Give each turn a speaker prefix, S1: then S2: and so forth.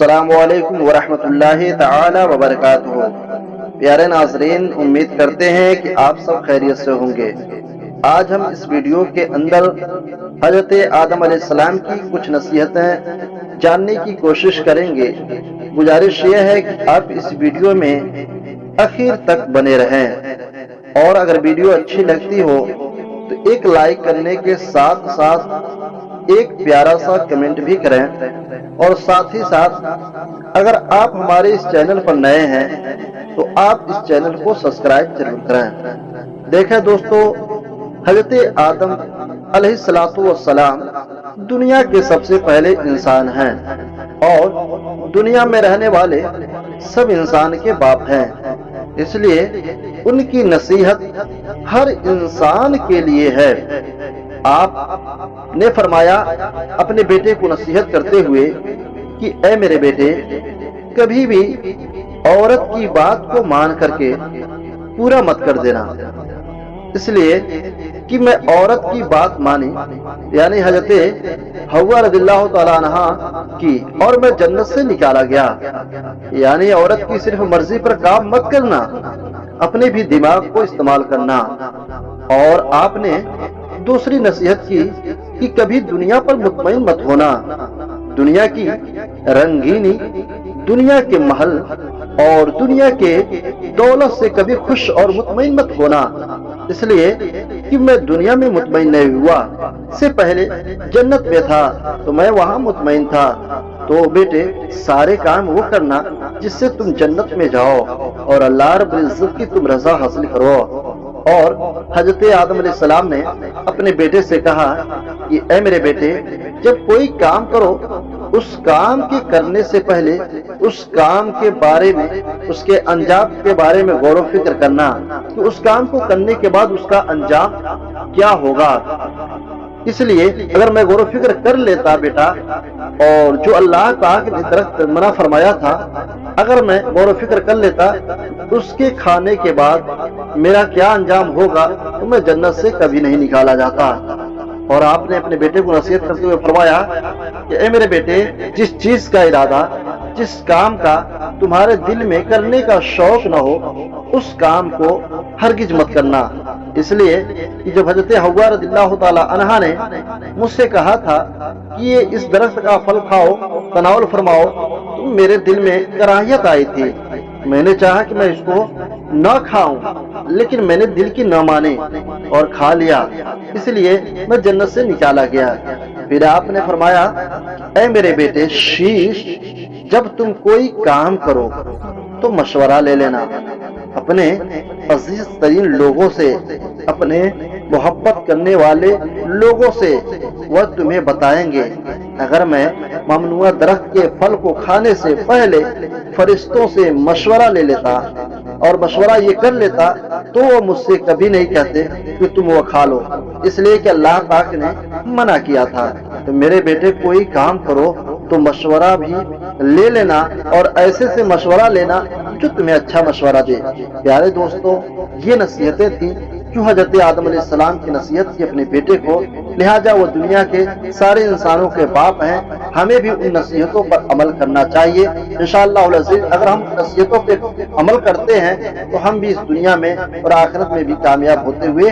S1: अस्सलाम वालेकुम वरहमतुल्लाहि ताला वबरकातुहू। प्यारे नाज़रीन, उम्मीद करते हैं कि आप सब खैरियत से होंगे। आज हम इस वीडियो के अंदर हज़रत आदम अलैहिस्सलाम की कुछ नसीहतें जानने की कोशिश करेंगे। गुजारिश ये है कि आप इस वीडियो में आखिर तक बने रहें और अगर वीडियो अच्छी लगती हो तो एक लाइक करने के साथ साथ एक प्यारा सा कमेंट भी करें और साथ ही साथ अगर आप हमारे इस चैनल पर नए हैं तो आप इस चैनल को सब्सक्राइब जरूर करें। देखें दोस्तों, हज़रत आदम अलैहिस्सलातु वस्सलाम दुनिया के सबसे पहले इंसान हैं और दुनिया में रहने वाले सब इंसान के बाप हैं। इसलिए उनकी नसीहत हर इंसान के लिए है। आप ने फरमाया अपने बेटे को नसीहत करते हुए कि ऐ मेरे बेटे, कभी भी औरत की बात को मान करके पूरा मत कर देना। इसलिए कि मैं औरत की बात मानी, यानी हजरत हव्वा रज़ियल्लाहु ताला अन्हा की, और मैं जन्नत से निकाला गया। यानी औरत की सिर्फ मर्जी पर काम मत करना, अपने भी दिमाग को इस्तेमाल करना। और आपने दूसरी नसीहत की कि कभी दुनिया पर मुतमईन मत होना। दुनिया की रंगीनी, दुनिया के महल और दुनिया के दौलत से कभी खुश और मुतमईन मत होना। इसलिए कि मैं दुनिया में मुतमईन नहीं हुआ, से पहले जन्नत में था तो मैं वहां मुतमईन था। तो बेटे, सारे काम वो करना जिससे तुम जन्नत में जाओ और अल्लाह रब्बुल इज्जत की तुम रजा हासिल करो। और हजरत आदम अलैहिस्सलाम ने अपने बेटे से कहा कि ऐ मेरे बेटे, जब कोई काम करो उस काम के करने से पहले उस काम के बारे में, उसके अंजाम के बारे में गौर व फिक्र करना कि उस काम को करने के बाद उसका अंजाम क्या होगा। इसलिए अगर मैं गौर व फिक्र कर लेता बेटा, और जो अल्लाह पाक ने दरख्त मना फरमाया था, अगर मैं गौर व फिक्र कर लेता उसके खाने के बाद मेरा क्या अंजाम होगा, तो मैं जन्नत से कभी नहीं निकाला जाता। और आपने अपने बेटे को नसीहत करते हुए फरमाया कि ऐ मेरे बेटे, जिस चीज का इरादा, जिस काम का तुम्हारे दिल में करने का शौक न हो, उस काम को हरगिज मत करना। इसलिए कि जब हजरत हव्वा रज़ियल्लाहु ताला अन्हा ने मुझसे कहा था कि ये इस दरख्त का फल खाओ, तनावल फरमाओ, तो मेरे दिल में कराहियत आई थी। मैंने चाहा कि मैं इसको न खाऊं, लेकिन मैंने दिल की न माने और खा लिया। इसलिए मैं जन्नत से निकाला गया। फिर आपने फरमाया, ऐ मेरे बेटे शीश, जब तुम कोई काम करो तो मशवरा ले लेना अपने अजीज तरीन लोगों से, अपने मोहब्बत करने वाले लोगों से। वह तुम्हें बताएंगे। अगर मैं ममनुआ दरख्त के फल को खाने से पहले फरिश्तों से मशवरा ले लेता और मशवरा ये कर लेता तो वो मुझसे कभी नहीं कहते कि तुम वो खा लो, इसलिए कि अल्लाह पाक ने मना किया था। तो मेरे बेटे, कोई काम करो तो मशवरा भी ले लेना, और ऐसे से मशवरा लेना जो तुम्हें अच्छा मशवरा दे। प्यारे दोस्तों, ये नसीहतें थी जो हजरत आदम अलैहिस्सलाम की नसीहत की अपने बेटे को। लिहाजा वो दुनिया के सारे इंसानों के बाप हैं। हमें भी उन नसीहतों पर अमल करना चाहिए। इंशाअल्लाह अज़ीज़, अगर हम नसीहतों पर अमल करते हैं तो हम भी इस दुनिया में और आखिरत में भी कामयाब होते हुए